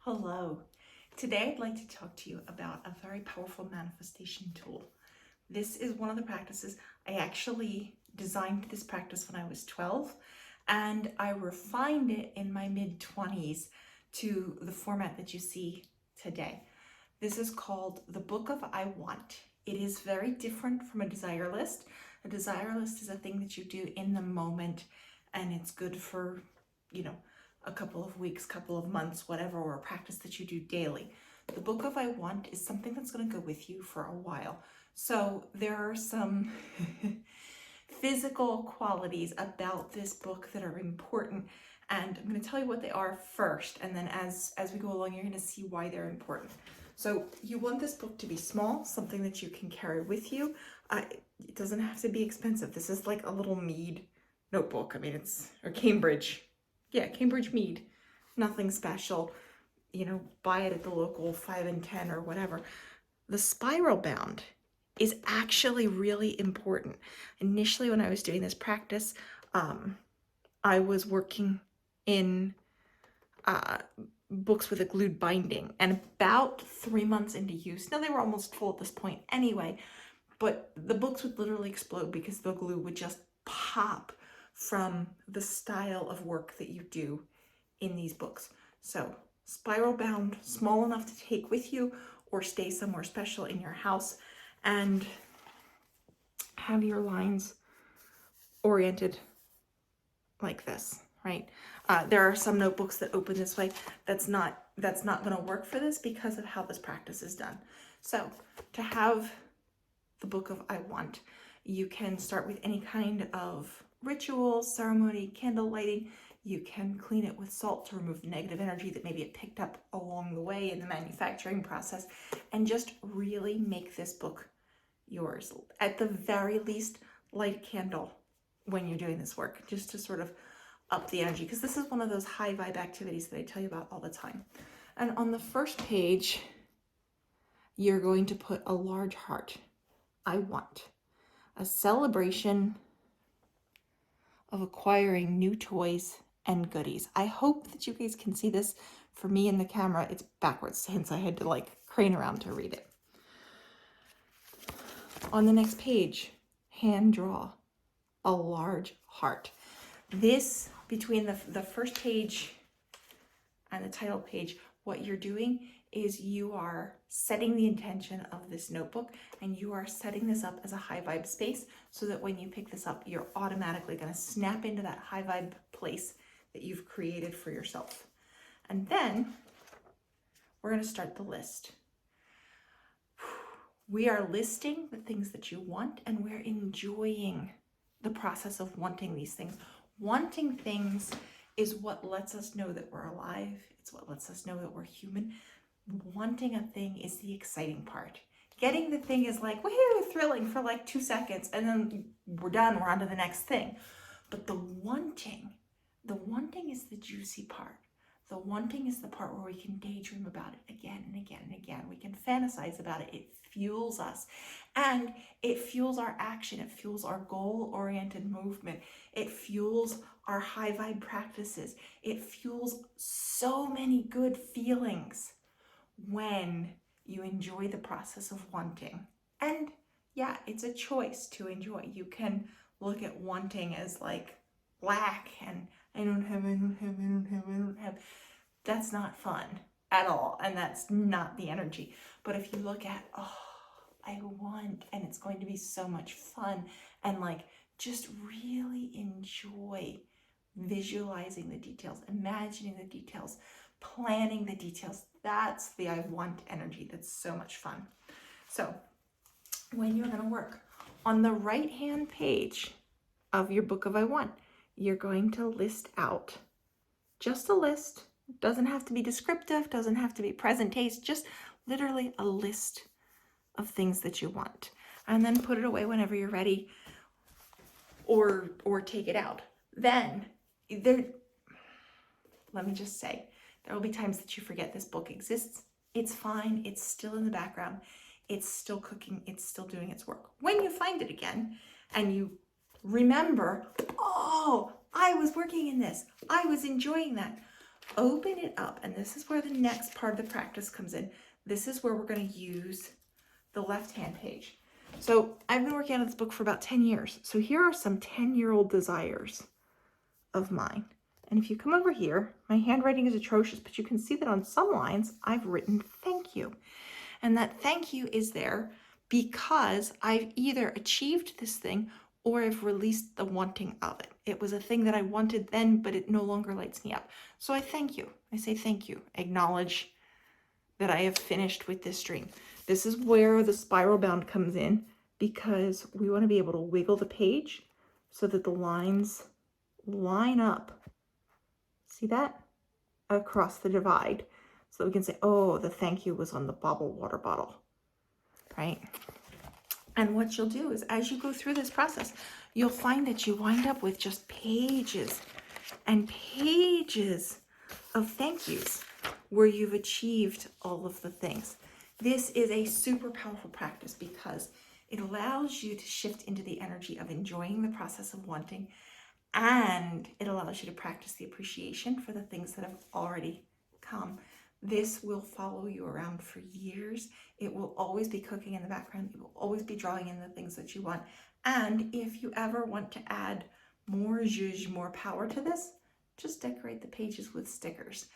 Hello. Today I'd like to talk to you about a very powerful manifestation tool. This is one of the practices. I actually designed this practice when I was 12 and I refined it in my mid-20s to the format that you see today. This is called the Book of I Want. It is very different from a desire list. A desire list is a thing that you do in the moment and it's good for, a couple of weeks, couple of months, whatever, or a practice that you do daily. The Book of I Want is something that's going to go with you for a while. So there are some physical qualities about this book that are important, and I'm going to tell you what they are first, and then as we go along, you're going to see why they're important. So you want this book to be small, something that you can carry with you. It doesn't have to be expensive. This is like a little Mead notebook. I mean, or Cambridge. Yeah, Cambridge Mead. Nothing special. Buy it at the local 5 and 10 or whatever. The spiral bound is actually really important. Initially, when I was doing this practice, I was working in books with a glued binding, and about 3 months into use, now they were almost full at this point anyway, but the books would literally explode because the glue would just pop from the style of work that you do in these books. So spiral bound, small enough to take with you or stay somewhere special in your house, and have your lines oriented like this, right? There are some notebooks that open this way. That's not going to work for this because of how this practice is done. So to have the Book of I Want, you can start with any kind of ritual, ceremony, candle lighting. You can clean it with salt to remove the negative energy that maybe it picked up along the way in the manufacturing process, and just really make this book yours. At the very least, light a candle when you're doing this work, just to sort of up the energy, because this is one of those high vibe activities that I tell you about all the time. And on the first page, you're going to put a large heart. I want a celebration of acquiring new toys and goodies. I hope that you guys can see this. For me in the camera, it's backwards, hence I had to crane around to read it. On the next page, hand draw a large heart. This, between the first page and the title page, what you're doing is you are setting the intention of this notebook, and you are setting this up as a high vibe space so that when you pick this up, you're automatically going to snap into that high vibe place that you've created for yourself. And then we're going to start the list. We are listing the things that you want, and we're enjoying the process of wanting these things. Wanting things is what lets us know that we're alive. It's what lets us know that we're human. Wanting a thing is the exciting part. Getting the thing is like, woohoo, thrilling for 2 seconds, and then we're done, we're on to the next thing. But the wanting is the juicy part. The wanting is the part where we can daydream about it again and again and again. We can fantasize about it. It fuels us, and it fuels our action. It fuels our goal-oriented movement. It fuels our high vibe practices. It fuels so many good feelings when you enjoy the process of wanting. And yeah, it's a choice to enjoy. You can look at wanting as lack and I don't have. That's not fun at all, and that's not the energy. But if you look at, I want, and it's going to be so much fun, and just really enjoy visualizing the details, imagining the details, planning the details. That's the I want energy. That's so much fun. So when you're going to work on the right hand page of your Book of I Want, you're going to list out just a list. It doesn't have to be descriptive, doesn't have to be present taste, just literally a list of things that you want, and then put it away whenever you're ready, or take it out. Then let me just say, there will be times that you forget this book exists. It's fine. It's still in the background. It's still cooking. It's still doing its work. When you find it again and you remember, oh, I was working in this. I was enjoying that. open it up, and this is where the next part of the practice comes in. This is where we're going to use the left-hand page. So I've been working on this book for about 10 years. So here are some 10-year-old desires of mine. And if you come over here, my handwriting is atrocious, but you can see that on some lines I've written thank you. And that thank you is there because I've either achieved this thing or I've released the wanting of it. It was a thing that I wanted then, but it no longer lights me up. So I thank you. I say thank you. Acknowledge that I have finished with this dream. This is where the spiral bound comes in, because we want to be able to wiggle the page so that the lines line up. See that? Across the divide. So we can say, oh, the thank you was on the bobble water bottle, right? And what you'll do is, as you go through this process, you'll find that you wind up with just pages and pages of thank yous where you've achieved all of the things. This is a super powerful practice because it allows you to shift into the energy of enjoying the process of wanting, and it allows you to practice the appreciation for the things that have already come. This will follow you around for years. It will always be cooking in the background. It will always be drawing in the things that you want. And if you ever want to add more zhuzh, more power to this, just decorate the pages with stickers.